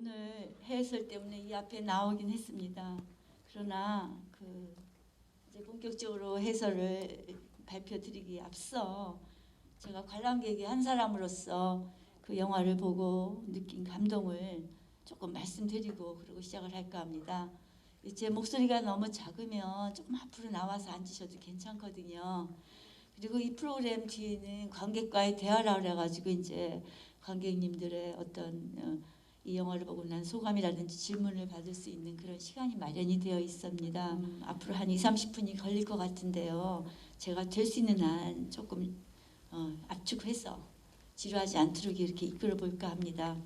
오늘 해설 때문에 이 앞에 나오긴 했습니다. 그러나 이제 본격적으로 해설을 발표드리기 앞서 제가 관람객의 한 사람으로서 그 영화를 보고 느낀 감동을 조금 말씀드리고 그러고 시작을 할까 합니다. 제 목소리가 너무 작으면 조금 앞으로 나와서 앉으셔도 괜찮거든요. 그리고 이 프로그램 뒤에는 관객과의 대화라 그래가지고 이제 관객님들의 어떤 이 영화를 보고 난 소감이라든지 질문을 받을 수 있는 그런 시간이 마련이 되어 있습니다. 앞으로 한 20-30분이 걸릴 것 같은데요. 제가 될 수 있는 한 조금 압축해서 지루하지 않도록 이렇게 이끌어 볼까 합니다.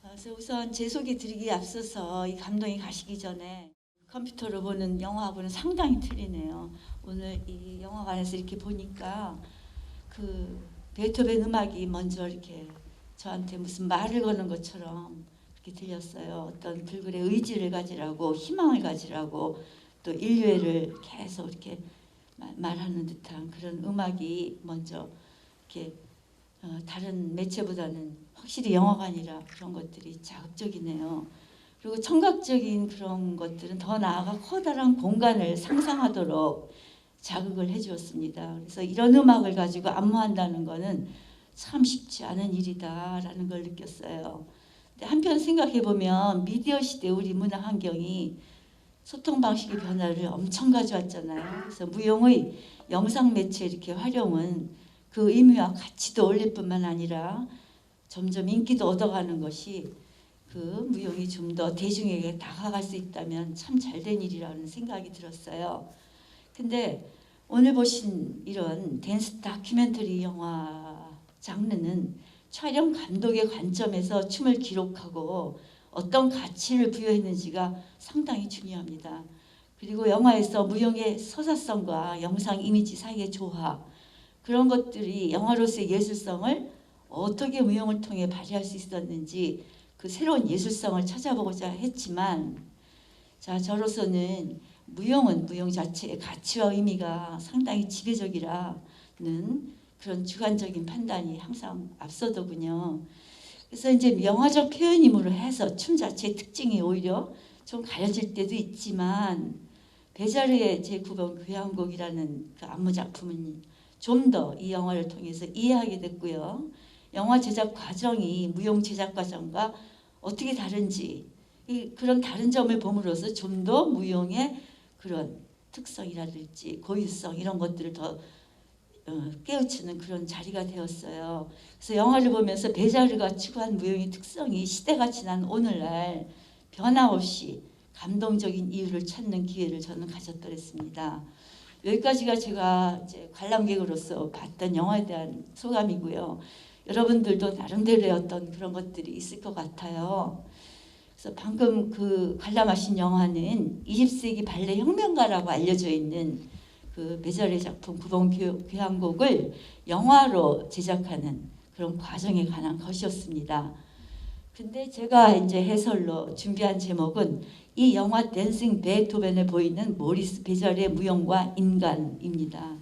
그래서 우선 제 소개 드리기에 앞서서 이 감동이 가시기 전에 컴퓨터로 보는 영화하고는 상당히 틀리네요. 오늘 이 영화관에서 이렇게 보니까 그 베토벤 음악이 먼저 이렇게 저한테 무슨 말을 거는 것처럼 그렇게 들렸어요. 어떤 불굴의 의지를 가지라고, 희망을 가지라고, 또 인류애를 계속 이렇게 말하는 듯한 그런 음악이 먼저 이렇게 다른 매체보다는 확실히 영화관이라 그런 것들이 자극적이네요. 그리고 청각적인 그런 것들은 더 나아가 커다란 공간을 상상하도록 자극을 해주었습니다. 그래서 이런 음악을 가지고 안무한다는 것은 참 쉽지 않은 일이다라는 걸 느꼈어요. 근데 한편 생각해 보면 미디어 시대 우리 문화 환경이 소통 방식의 변화를 엄청 가져왔잖아요. 그래서 무용의 영상 매체 이렇게 활용은 그 의미와 가치도 올릴 뿐만 아니라 점점 인기도 얻어가는 것이 그 무용이 좀 더 대중에게 다가갈 수 있다면 참 잘된 일이라는 생각이 들었어요. 근데 오늘 보신 이런 댄스 다큐멘터리 영화 장르는 촬영 감독의 관점에서 춤을 기록하고 어떤 가치를 부여했는지가 상당히 중요합니다. 그리고 영화에서 무용의 서사성과 영상 이미지 사이의 조화, 그런 것들이 영화로서의 예술성을 어떻게 무용을 통해 발휘할 수 있었는지 그 새로운 예술성을 찾아보고자 했지만, 자, 저로서는 무용은 무용 자체의 가치와 의미가 상당히 지배적이라는 그런 주관적인 판단이 항상 앞서더군요. 그래서 이제 영화적 표현임으로 해서 춤 자체의 특징이 오히려 좀 가려질 때도 있지만, 베자르의 제9번 교향곡이라는 그 안무 작품은 좀 더 이 영화를 통해서 이해하게 됐고요. 영화 제작 과정이 무용 제작 과정과 어떻게 다른지, 그런 다른 점을 봄으로써 좀 더 무용의 그런 특성이라든지 고유성 이런 것들을 더 깨우치는 그런 자리가 되었어요. 그래서 영화를 보면서 베자르가 추구한 무용의 특성이 시대가 지난 오늘날 변함없이 감동적인 이유를 찾는 기회를 저는 가졌더랬습니다. 여기까지가 제가 이제 관람객으로서 봤던 영화에 대한 소감이고요. 여러분들도 나름대로의 어떤 그런 것들이 있을 것 같아요. 그래서 방금 그 관람하신 영화는 20세기 발레 혁명가라고 알려져 있는 그 베자르의 작품 9번 교향곡을 영화로 제작하는 그런 과정에 관한 것이었습니다. 근데 제가 이제 해설로 준비한 제목은 이 영화 댄싱 베토벤에 보이는 모리스 베자르의 무용과 인간입니다.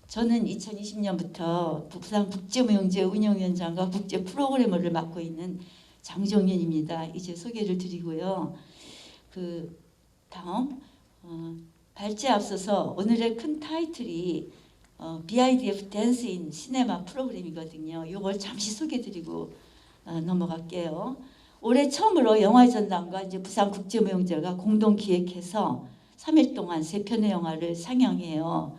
저는 2020년부터 부산 국제무용제 운영위원장과 국제 프로그래머를 맡고 있는 장정윤입니다. 이제 소개를 드리고요. 그 다음 발제에 앞서서 오늘의 큰 타이틀이 BIDF 댄스 인 시네마 프로그램이거든요. 이걸 잠시 소개드리고 넘어갈게요. 올해 처음으로 영화의 전당과 이제 부산 국제무용제가 공동 기획해서 3일 동안 3편의 영화를 상영해요.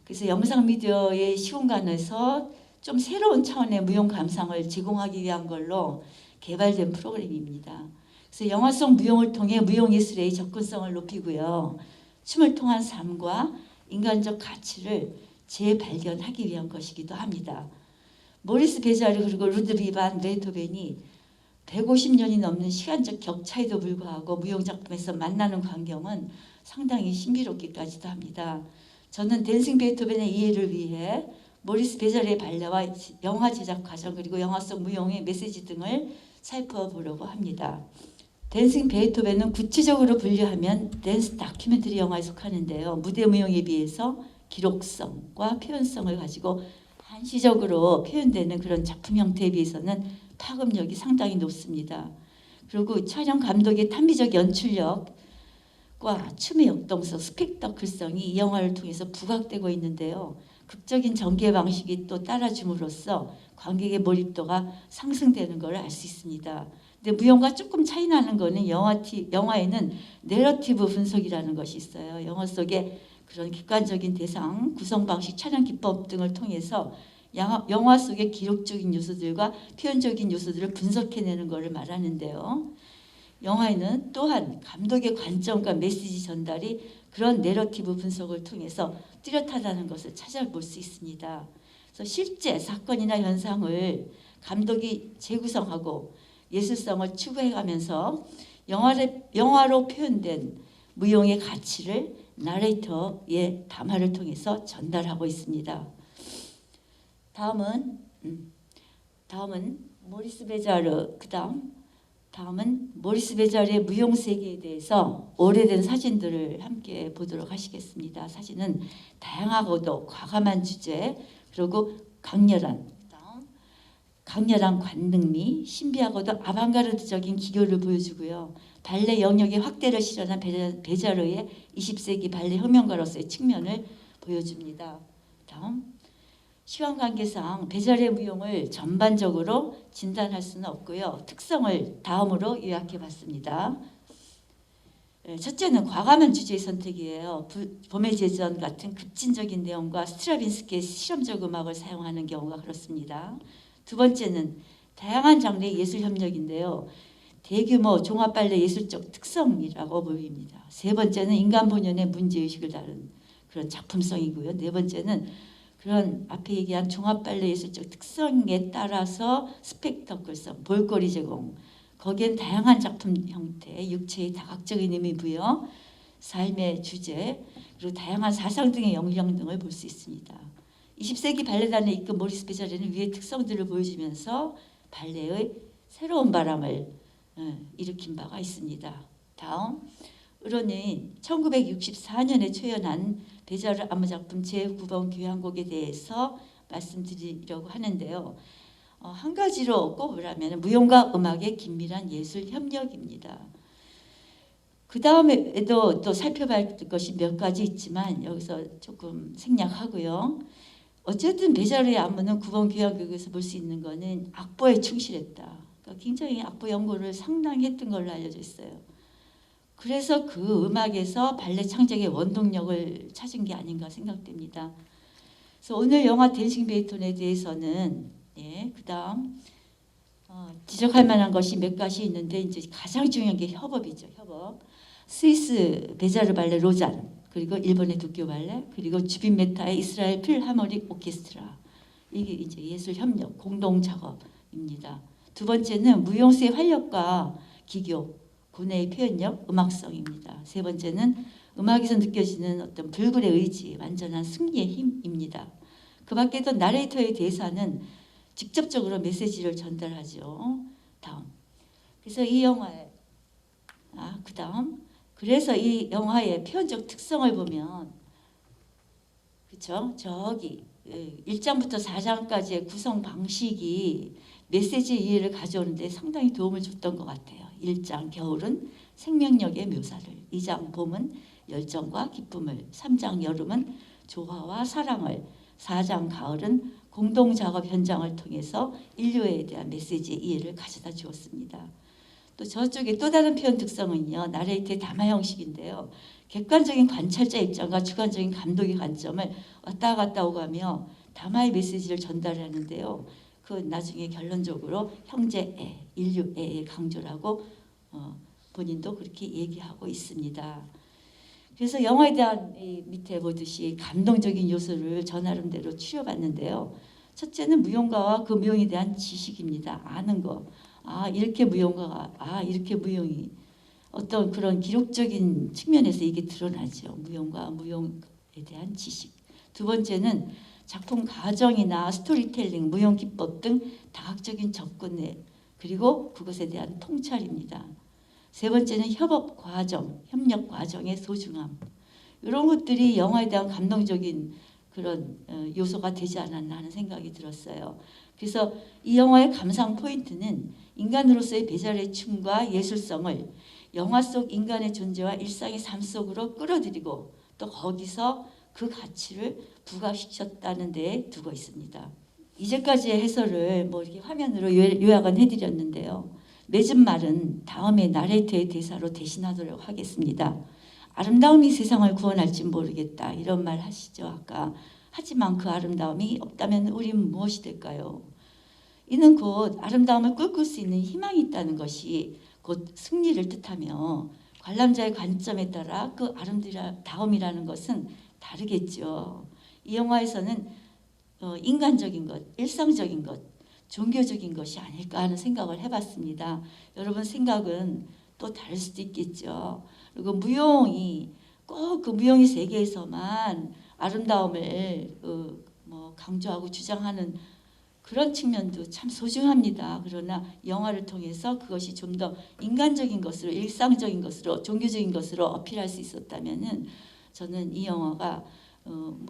그래서 영상 미디어의 시공간에서 좀 새로운 차원의 무용 감상을 제공하기 위한 걸로 개발된 프로그램입니다. 그래서 영화성 무용을 통해 무용 예술의 접근성을 높이고요. 춤을 통한 삶과 인간적 가치를 재발견하기 위한 것이기도 합니다. 모리스 베자르 그리고 루드비히 반 베토벤이 150년이 넘는 시간적 격차에도 불구하고 무용 작품에서 만나는 광경은 상당히 신비롭기까지도 합니다. 저는 댄싱 베토벤의 이해를 위해 모리스 베자르의 발레와 영화 제작 과정 그리고 영화 속 무용의 메시지 등을 살펴보려고 합니다. 댄싱 베토벤은 구체적으로 분류하면 댄스 다큐멘터리 영화에 속하는데요. 무대 무용에 비해서 기록성과 표현성을 가지고 한시적으로 표현되는 그런 작품 형태에 비해서는 파급력이 상당히 높습니다. 그리고 촬영 감독의 탐미적 연출력과 춤의 역동성, 스펙터클성이 이 영화를 통해서 부각되고 있는데요. 극적인 전개 방식이 또 따라줌으로써 관객의 몰입도가 상승되는 걸 알 수 있습니다. 근데 무용과 조금 차이 나는 거는 영화에는 내러티브 분석이라는 것이 있어요. 영화 속에 그런 객관적인 대상, 구성 방식, 촬영 기법 등을 통해서 영화 속의 기록적인 요소들과 표현적인 요소들을 분석해내는 것을 말하는데요. 영화에는 또한 감독의 관점과 메시지 전달이 그런 내러티브 분석을 통해서 뚜렷하다는 것을 찾아볼 수 있습니다. 그래서 실제 사건이나 현상을 감독이 재구성하고 예술성을 추구해가면서 영화로 표현된 무용의 가치를 나레이터의 담화를 통해서 전달하고 있습니다. 다음은 모리스 베자르, 다음은 모리스 베자르의 무용 세계에 대해서 오래된 사진들을 함께 보도록 하시겠습니다. 사진은 다양하고도 과감한 주제, 그리고 강렬한 관능미, 신비하고도 아방가르드적인 기교를 보여주고요. 발레 영역의 확대를 실현한 베자르의 20세기 발레 혁명가로서의 측면을 보여줍니다. 다음, 시간 관계상 베자르의 무용을 전반적으로 진단할 수는 없고요. 특성을 다음으로 요약해 봤습니다. 첫째는 과감한 주제의 선택이에요. 봄의 제전 같은 급진적인 내용과 스트라빈스키의 실험적 음악을 사용하는 경우가 그렇습니다. 두 번째는 다양한 장르의 예술 협력인데요. 대규모 종합발레 예술적 특성이라고 보입니다. 세 번째는 인간 본연의 문제의식을 다룬 그런 작품성이고요. 네 번째는 그런 앞에 얘기한 종합발레 예술적 특성에 따라서 스펙터클성, 볼거리 제공, 거기엔 다양한 작품 형태, 육체의 다각적인 의미 부여, 삶의 주제, 그리고 다양한 사상 등의 영향 등을 볼 수 있습니다. 20세기 발레단을 이끈 모리스 베자르는 위의 특성들을 보여주면서 발레의 새로운 바람을 일으킨 바가 있습니다. 다음, 으로는 1964년에 초연한 베자르 안무작품 제9번 교향곡에 대해서 말씀드리려고 하는데요. 한 가지로 꼽으라면 무용과 음악의 긴밀한 예술 협력입니다. 그 다음에도 또 살펴볼 것이 몇 가지 있지만 여기서 조금 생략하고요. 어쨌든 베자르의 안무는 9번 교향곡에서 볼 수 있는 것은 악보에 충실했다. 그러니까 굉장히 악보 연구를 상당히 했던 걸로 알려져 있어요. 그래서 그 음악에서 발레 창작의 원동력을 찾은 게 아닌가 생각됩니다. 그래서 오늘 영화 댄싱 베이톤에 대해서는 그다음 지적할 만한 것이 몇 가지 있는데 이제 가장 중요한 게 협업이죠. 협업. 스위스 베자르 발레 로잔, 그리고 일본의 도쿄 발레, 그리고 주빈 메타의 이스라엘 필하모닉 오케스트라. 이게 이제 예술 협력, 공동 작업입니다. 두 번째는 무용수의 활력과 기교, 고뇌의 표현력, 음악성입니다. 세 번째는 음악에서 느껴지는 어떤 불굴의 의지, 완전한 승리의 힘입니다. 그 밖에도 나레이터의 대사는 직접적으로 메시지를 전달하죠. 다음. 그래서 이 영화의 그래서 이 영화의 표현적 특성을 보면 그렇죠? 저기 1장부터 4장까지의 구성 방식이 메시지 이해를 가져오는데 상당히 도움을 줬던 것 같아요. 1장 겨울은 생명력의 묘사를, 2장 봄은 열정과 기쁨을, 3장 여름은 조화와 사랑을, 4장 가을은 공동작업 현장을 통해서 인류에 대한 메시지 이해를 가져다 주었습니다. 또 저쪽에 또 다른 표현 특성은요. 나레이터의 담화 형식인데요. 객관적인 관찰자 입장과 주관적인 감독의 관점을 왔다 갔다 오가며 담화의 메시지를 전달하는데요. 그 나중에 결론적으로 형제애, 인류애의 강조라고 본인도 그렇게 얘기하고 있습니다. 그래서 영화에 대한 밑에 보듯이 감동적인 요소를 저 나름대로 추려봤는데요. 첫째는 무용가와 그 무용에 대한 지식입니다. 아는 거. 이렇게 무용가가, 이렇게 무용이 어떤 그런 기록적인 측면에서 이게 드러나죠. 무용과 무용에 대한 지식. 두 번째는 작품 가정이나 스토리텔링, 무용 기법 등 다각적인 접근에 그리고 그것에 대한 통찰입니다. 세 번째는 협업 과정, 협력 과정의 소중함. 이런 것들이 영화에 대한 감동적인 그런 요소가 되지 않았나 하는 생각이 들었어요. 그래서 이 영화의 감상 포인트는 인간으로서의 배절의 춤과 예술성을 영화 속 인간의 존재와 일상의 삶 속으로 끌어들이고 또 거기서 그 가치를 부각시켰다는 데 두고 있습니다. 이제까지의 해설을 뭐 이렇게 화면으로 요약은 해드렸는데요. 맺은 말은 다음에 나레이터의 대사로 대신하도록 하겠습니다. 아름다움이 세상을 구원할지 모르겠다 이런 말 하시죠 아까. 하지만 그 아름다움이 없다면 우린 무엇이 될까요? 이는 곧 아름다움을 꿈꿀 수 있는 희망이 있다는 것이 곧 승리를 뜻하며 관람자의 관점에 따라 그 아름다움이라는 것은 다르겠죠. 이 영화에서는 인간적인 것, 일상적인 것, 종교적인 것이 아닐까 하는 생각을 해봤습니다. 여러분 생각은 또 다를 수도 있겠죠. 그리고 무용이 꼭 그 무용의 세계에서만 아름다움을 강조하고 주장하는 그런 측면도 참 소중합니다. 그러나 영화를 통해서 그것이 좀 더 인간적인 것으로, 일상적인 것으로, 종교적인 것으로 어필할 수 있었다면은 저는 이 영화가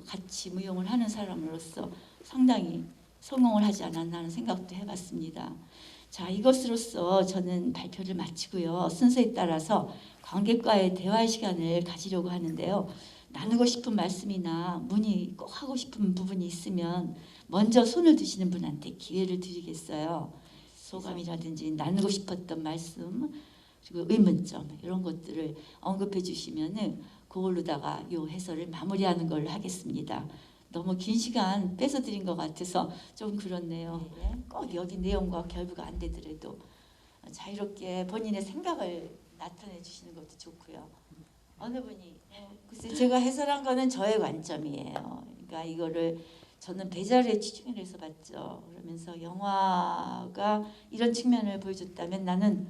같이 무용을 하는 사람으로서 상당히 성공을 하지 않았나 하는 생각도 해봤습니다. 자, 이것으로써 저는 발표를 마치고요. 순서에 따라서 관객과의 대화의 시간을 가지려고 하는데요. 나누고 싶은 말씀이나 문의 꼭 하고 싶은 부분이 있으면 먼저 손을 드시는 분한테 기회를 드리겠어요. 소감이라든지 나누고 싶었던 말씀 그리고 의문점 이런 것들을 언급해 주시면은 그걸로다가 요 해설을 마무리하는 걸로 하겠습니다. 너무 긴 시간 뺏어드린 것 같아서 좀 그렇네요. 꼭 여기 내용과 결부가 안 되더라도 자유롭게 본인의 생각을 나타내 주시는 것도 좋고요. 어느 분이 글쎄 제가 해설한 거는 저의 관점이에요. 그러니까 이거를 저는 배절에 치중을 해서 봤죠. 그러면서 영화가 이런 측면을 보여줬다면 나는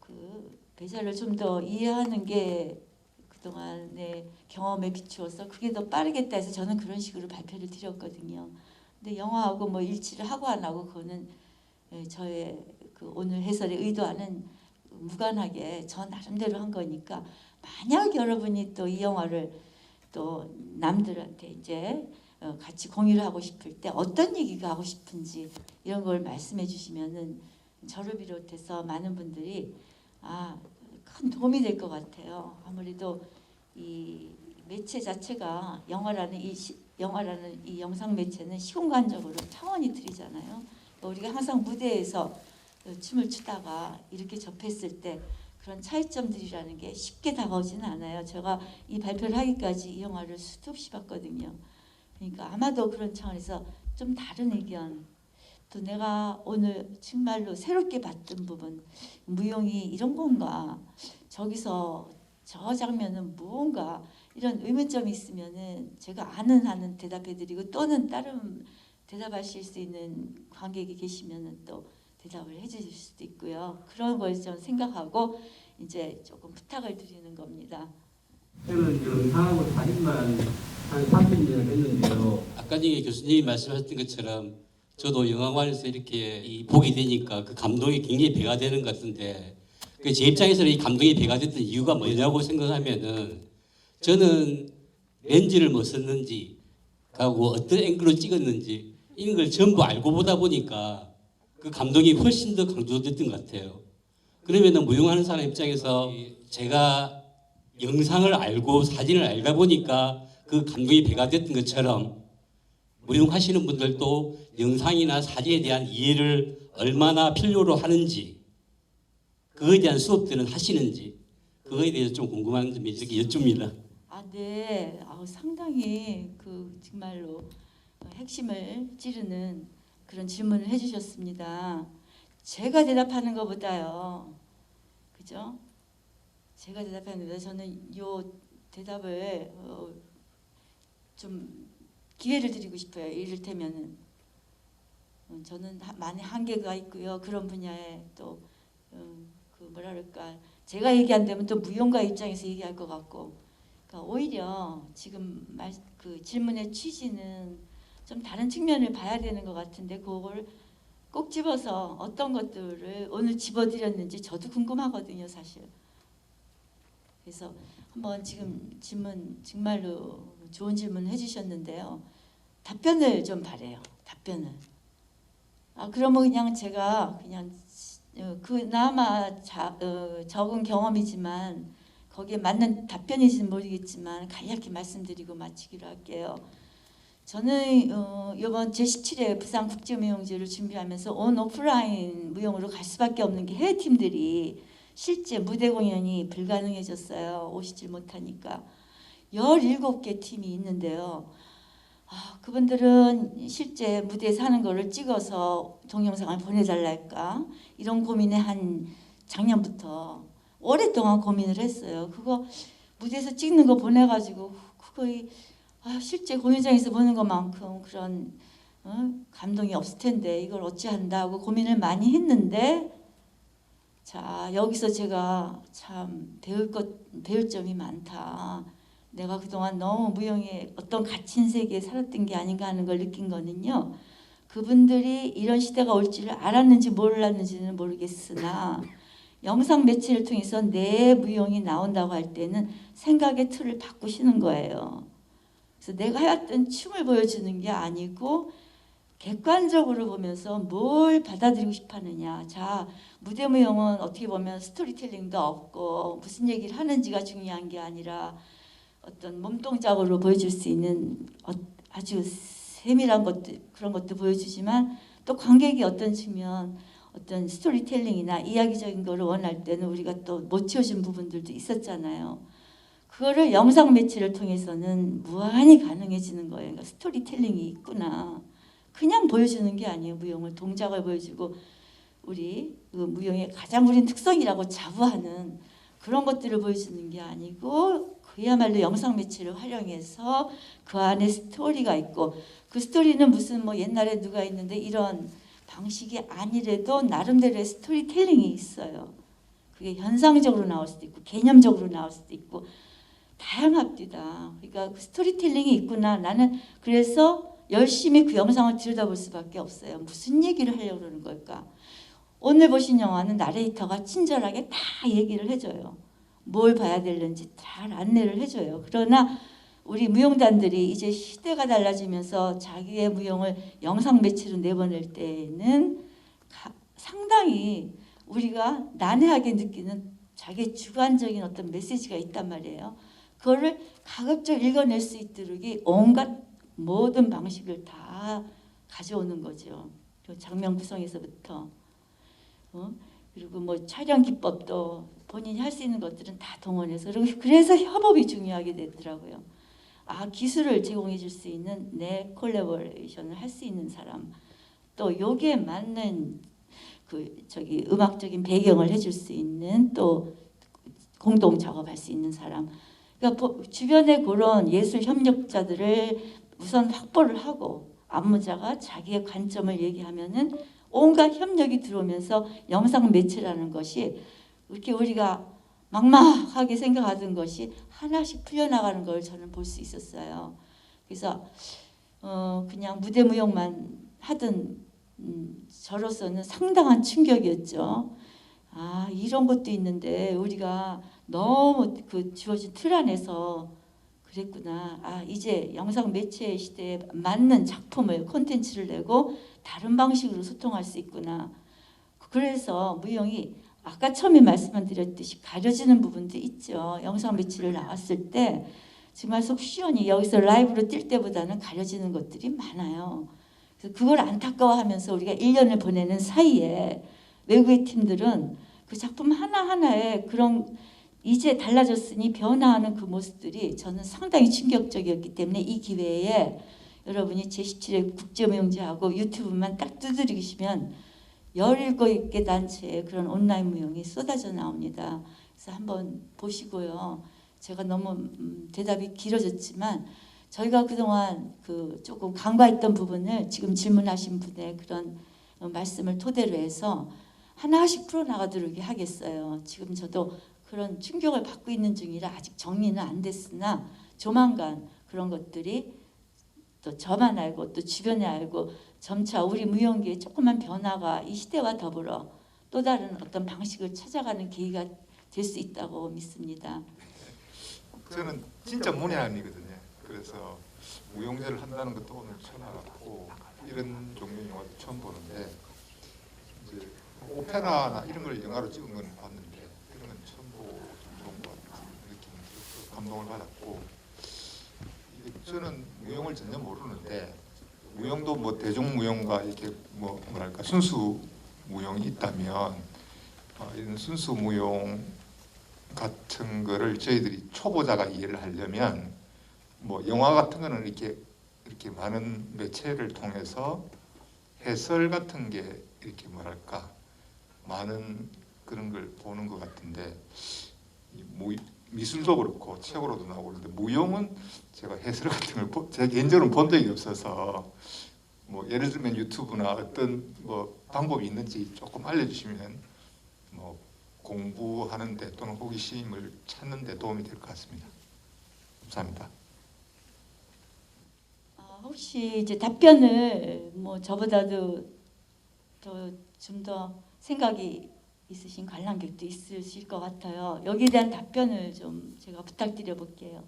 그 배절을 좀 더 이해하는 게 그동안의 경험에 비추어서 그게 더 빠르겠다 해서 저는 그런 식으로 발표를 드렸거든요. 근데 영화하고 뭐 일치를 하고 안 하고 그거는 저의 그 오늘 해설의 의도와는 무관하게 저 나름대로 한 거니까 만약 여러분이 또 이 영화를 또 남들한테 이제 같이 공유를 하고 싶을 때 어떤 얘기가 하고 싶은지 이런 걸 말씀해 주시면은 저를 비롯해서 많은 분들이 큰 도움이 될 것 같아요. 아무래도 이 매체 자체가 영화라는 이 영상 매체는 시공간적으로 차원이 틀리잖아요. 우리가 항상 무대에서 춤을 추다가 이렇게 접했을 때 그런 차이점들이라는 게 쉽게 다가오지는 않아요. 제가 이 발표를 하기까지 이 영화를 수도 없이 봤거든요. 그러니까 아마도 그런 차원에서 좀 다른 의견 또 내가 오늘 정말로 새롭게 봤던 부분 무용이 이런 건가 저기서 저 장면은 무언가 이런 의문점이 있으면은 제가 아는 한은 대답해드리고 또는 다른 대답하실 수 있는 관객이 계시면은 또 대답을 해주실 수도 있고요. 그런 걸 좀 생각하고 이제 조금 부탁을 드리는 겁니다. 저는 영상하고 사진만 한 30년 했는데요. 아까 전에 교수님이 말씀하셨던 것처럼 저도 영화관에서 이렇게 보게 되니까 그 감동이 굉장히 배가 되는 것 같은데 제 입장에서는 이 감동이 배가 됐던 이유가 뭐냐고 생각하면은 저는 렌즈를 뭐 썼는지 하고 어떤 앵글로 찍었는지 이런 걸 전부 알고 보다 보니까 그 감동이 훨씬 더 강조됐던 것 같아요. 그러면은 무용하는 사람 입장에서 제가 영상을 알고 사진을 알다 보니까 그 감동이 배가 됐던 것처럼 무용하시는 분들도 영상이나 사진에 대한 이해를 얼마나 필요로 하는지 그거에 대한 수업들은 하시는지 그거에 대해서 좀 궁금한 점이 이렇게 여쭙니다. 네. 상당히 그 정말로 핵심을 찌르는 그런 질문을 해주셨습니다. 제가 대답하는 것보다요, 그죠? 제가 대답하는 것보다 저는 요 대답을 좀 기회를 드리고 싶어요. 이를테면은 저는 많이 한계가 있고요. 그런 분야에 또 그 뭐라 그럴까 제가 얘기 안 되면 또 무용가 입장에서 얘기할 것 같고, 그러니까 오히려 지금 그 질문의 취지는 좀 다른 측면을 봐야 되는 것 같은데 그걸 꼭 집어서 어떤 것들을 오늘 집어드렸는지 저도 궁금하거든요, 사실. 그래서 한번 지금 질문 정말로 좋은 질문 해주셨는데요. 답변을 좀 바래요. 답변을. 그러면 그냥 제가 그냥 그나마 적은 경험이지만 거기에 맞는 답변인지는 모르겠지만 간략히 말씀드리고 마치기로 할게요. 저는 이번 제17회 부산국제무용제를 준비하면서 온 오프라인 무용으로 갈 수밖에 없는 게 해외 팀들이 실제 무대 공연이 불가능해졌어요. 오시질 못하니까. 17개 팀이 있는데요. 그분들은 실제 무대에서 하는 거를 찍어서 동영상을 보내달랄까 이런 고민에 한 작년부터 오랫동안 고민을 했어요. 그거 무대에서 찍는 거 보내가지고 그거 실제 공연장에서 보는 것만큼 그런 감동이 없을 텐데 이걸 어찌한다고 고민을 많이 했는데, 자 여기서 제가 참 배울 점이 많다. 내가 그동안 너무 무용의 어떤 갇힌 세계에 살았던 게 아닌가 하는 걸 느낀 거는요. 그분들이 이런 시대가 올 줄을 알았는지 몰랐는지는 모르겠으나 영상 매체를 통해서 내 무용이 나온다고 할 때는 생각의 틀을 바꾸시는 거예요. 그래서 내가 해왔던 춤을 보여주는 게 아니고 객관적으로 보면서 뭘 받아들이고 싶어 하느냐. 자, 무대 무용은 어떻게 보면 스토리텔링도 없고 무슨 얘기를 하는지가 중요한 게 아니라 어떤 몸동작으로 보여줄 수 있는 아주 세밀한 것들, 그런 것도 보여주지만 또 관객이 어떤 측면 어떤 스토리텔링이나 이야기적인 거를 원할 때는 우리가 또 못 채워준 부분들도 있었잖아요. 그거를 영상 매체를 통해서는 무한히 가능해지는 거예요. 그러니까 스토리텔링이 있구나. 그냥 보여주는 게 아니에요. 무용을 동작을 보여주고 우리 그 무용의 가장 우린 특성이라고 자부하는 그런 것들을 보여주는 게 아니고 그야말로 영상 매체를 활용해서 그 안에 스토리가 있고 그 스토리는 무슨 뭐 옛날에 누가 있는데 이런 방식이 아니래도 나름대로의 스토리텔링이 있어요. 그게 현상적으로 나올 수도 있고 개념적으로 나올 수도 있고 다양합니다. 그러니까 그 스토리텔링이 있구나. 나는 그래서 열심히 그 영상을 들여다볼 수밖에 없어요. 무슨 얘기를 하려고 그러는 걸까? 오늘 보신 영화는 나레이터가 친절하게 다 얘기를 해줘요. 뭘 봐야 되는지 잘 안내를 해줘요. 그러나 우리 무용단들이 이제 시대가 달라지면서 자기의 무용을 영상 매체로 내보낼 때에는 상당히 우리가 난해하게 느끼는 자기의 주관적인 어떤 메시지가 있단 말이에요. 그거를 가급적 읽어낼 수 있도록 온갖 모든 방식을 다 가져오는 거죠. 장면 구성에서부터 그리고 뭐 촬영 기법도 본인이 할 수 있는 것들은 다 동원해서 그래서 협업이 중요하게 되더라고요. 기술을 제공해 줄 수 있는 내 콜라보레이션을 할 수 있는 사람, 또 여기에 맞는 음악적인 배경을 해줄 수 있는 또 공동 작업할 수 있는 사람. 그러니까 주변에 그런 예술 협력자들을 우선 확보를 하고 안무자가 자기의 관점을 얘기하면은 온갖 협력이 들어오면서 영상 매체라는 것이 이렇게 우리가 막막하게 생각하던 것이 하나씩 풀려나가는 걸 저는 볼 수 있었어요. 그래서 그냥 무대 무용만 하던 저로서는 상당한 충격이었죠. 이런 것도 있는데 우리가 너무 그 주어진 틀 안에서 그랬구나. 이제 영상 매체 시대에 맞는 작품을 콘텐츠를 내고 다른 방식으로 소통할 수 있구나. 그래서 무용이 아까 처음에 말씀드렸듯이 가려지는 부분도 있죠. 영상 매체를 나왔을 때 정말 속 시원히 여기서 라이브로 뛸 때보다는 가려지는 것들이 많아요. 그래서 그걸 안타까워하면서 우리가 1년을 보내는 사이에 외국의 팀들은 그 작품 하나하나에 그런 이제 달라졌으니 변화하는 그 모습들이 저는 상당히 충격적이었기 때문에 이 기회에 여러분이 제17회 국제무용제하고 유튜브만 딱 두드리시면 17개 단체의 그런 온라인 무용이 쏟아져 나옵니다. 그래서 한번 보시고요. 제가 너무 대답이 길어졌지만 저희가 그동안 조금 간과했던 부분을 지금 질문하신 분의 그런 말씀을 토대로 해서 하나씩 풀어나가도록 하겠어요. 지금 저도 그런 충격을 받고 있는 중이라 아직 정리는 안 됐으나 조만간 그런 것들이 또 저만 알고 또 주변에 알고 점차 우리 무용계의 조그만 변화가 이 시대와 더불어 또 다른 어떤 방식을 찾아가는 계기가 될 수 있다고 믿습니다. 저는 진짜 문외한이거든요. 그래서 무용제를 한다는 것도 오늘 처음 알았고 이런 종류의 영화도 처음 보는데 이제 오페라나 이런 걸 영화로 찍은 건 봤는데 이런 건 처음 보고 좀 좋은 것 같은 느낌이 들었고 감동을 받았고 이게 저는 무용을 전혀 모르는데 무용도 뭐 대중무용과 이렇게 뭐랄까 순수 무용이 있다면 이런 순수 무용 같은 거를 저희들이 초보자가 이해를 하려면 뭐 영화 같은 거는 이렇게 많은 매체를 통해서 해설 같은 게 이렇게 뭐랄까 많은 그런 걸 보는 것 같은데 미술도 그렇고 책으로도 나오고 그런데 무용은 제가 해설 같은 걸 제 개인적으로 본 적이 없어서 뭐 예를 들면 유튜브나 어떤 뭐 방법이 있는지 조금 알려주시면 뭐 공부하는데 또는 호기심을 찾는데 도움이 될 것 같습니다. 감사합니다. 혹시 이제 답변을 뭐 저보다도 좀 더 생각이 있으신 관람객도 있으실 것 같아요. 여기에 대한 답변을 좀 제가 부탁드려 볼게요.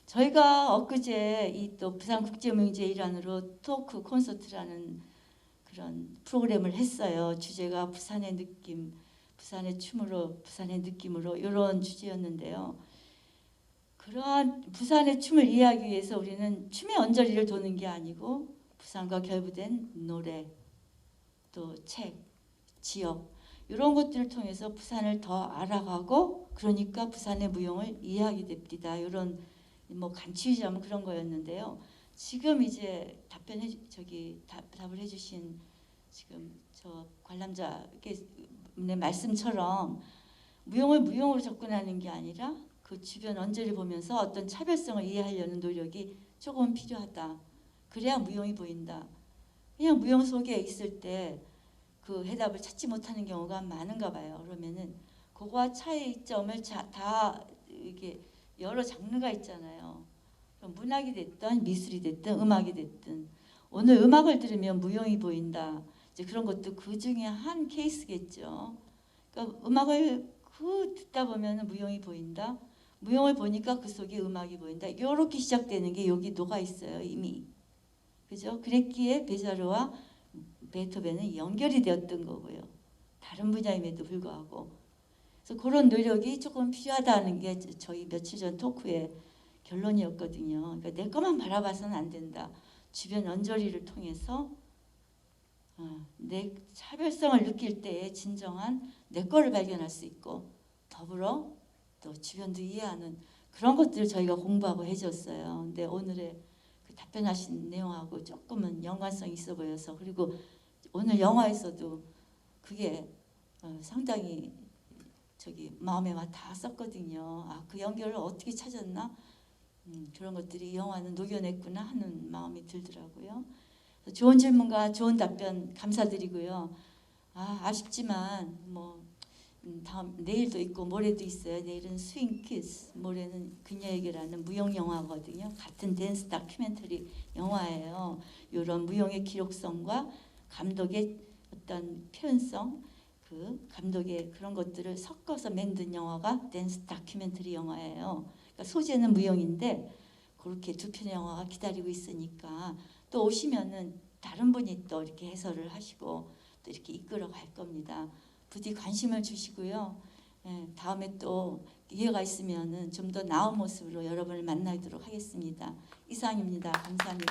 저희가 엊그제 이 또 부산국제무용제 일환으로 토크 콘서트라는 그런 프로그램을 했어요. 주제가 부산의 느낌, 부산의 춤으로, 부산의 느낌으로 이런 주제였는데요. 그러한 부산의 춤을 이해하기 위해서 우리는 춤의 언저리를 도는 게 아니고 부산과 결부된 노래, 또 책, 지역 이런 것들을 통해서 부산을 더 알아가고 그러니까 부산의 무용을 이해하게 됩니다. 이런 뭐 간추리자면 그런 거였는데요. 지금 이제 답을 해주신 지금 저 관람자의 말씀처럼 무용을 무용으로 접근하는 게 아니라 그 주변 언저리 보면서 어떤 차별성을 이해하려는 노력이 조금 필요하다. 그래야 무용이 보인다. 그냥 무용 속에 있을 때 그 해답을 찾지 못하는 경우가 많은가 봐요. 그러면은 그거와 차이점을 다 이게 여러 장르가 있잖아요. 그럼 문학이 됐든 미술이 됐든 음악이 됐든 오늘 음악을 들으면 무용이 보인다. 이제 그런 것도 그 중에 한 케이스겠죠. 그러니까 음악을 듣다 보면 무용이 보인다. 무용을 보니까 그 속에 음악이 보인다. 이렇게 시작되는 게 여기 녹아 있어요 이미. 그죠? 그랬기에 베자르와 베토벤은 연결이 되었던 거고요. 다른 분야임에도 불구하고. 그래서 그런 노력이 조금 필요하다는 게 저희 며칠 전 토크의 결론이었거든요. 그러니까 내 것만 바라봐서는 안 된다. 주변 언저리를 통해서 내 차별성을 느낄 때에 진정한 내 거를 발견할 수 있고 더불어 또 주변도 이해하는 그런 것들을 저희가 공부하고 해줬어요. 근데 오늘의 그 답변하신 내용하고 조금은 연관성이 있어 보여서 그리고 오늘 영화에서도 그게 상당히 마음에 와 닿았었거든요. 그 연결을 어떻게 찾았나? 그런 것들이 영화는 녹여냈구나 하는 마음이 들더라고요. 좋은 질문과 좋은 답변 감사드리고요. 아쉽지만 다음 내일도 있고 모레도 있어요. 내일은 스윙 키스, 모레는 그녀에게라는 무용 영화거든요. 같은 댄스 다큐멘터리 영화예요. 이런 무용의 기록성과 감독의 어떤 표현성, 그 감독의 그런 것들을 섞어서 만든 영화가 댄스 다큐멘터리 영화예요. 그러니까 소재는 무용인데 그렇게 두 편의 영화가 기다리고 있으니까 또 오시면은 다른 분이 또 이렇게 해설을 하시고 또 이렇게 이끌어 갈 겁니다. 부디 관심을 주시고요. 다음에 또 기회가 있으면은 좀 더 나은 모습으로 여러분을 만나도록 하겠습니다. 이상입니다. 감사합니다.